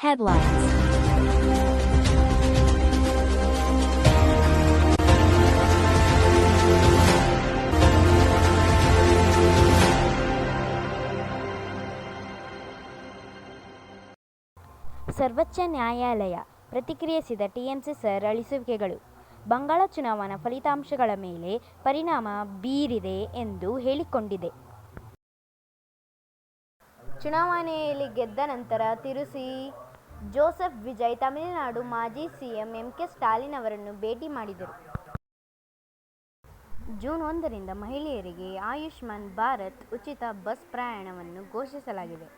Headlines. ಸರ್ವೋಚ್ಚ ನ್ಯಾಯಾಲಯ ಪ್ರತಿಕ್ರಿಯಿಸಿದ ಟಿಎಂಸಿ ಸರಳಿಸುವಿಕೆಗಳು ಬಂಗಾಳ ಚುನಾವಣಾ ಫಲಿತಾಂಶಗಳ ಮೇಲೆ ಪರಿಣಾಮ ಬೀರಿದೆ ಎಂದು ಹೇಳಿಕೊಂಡಿದೆ. ಚುನಾವಣೆಯಲ್ಲಿ ಗೆದ್ದ ನಂತರ ತಿರುಸಿ ಜೋಸೆಫ್ ವಿಜಯ್ ತಮಿಳುನಾಡು ಮಾಜಿ ಸಿಎಂ ಎಂ.ಕೆ. ಸ್ಟಾಲಿನ್ ಅವರನ್ನು ಭೇಟಿ ಮಾಡಿದರು. ಜೂನ್ 1ರಿಂದ ಮಹಿಳೆಯರಿಗೆ ಆಯುಷ್ಮಾನ್ ಭಾರತ್ ಉಚಿತ ಬಸ್ ಪ್ರಯಾಣವನ್ನು ಘೋಷಿಸಲಾಗಿದೆ.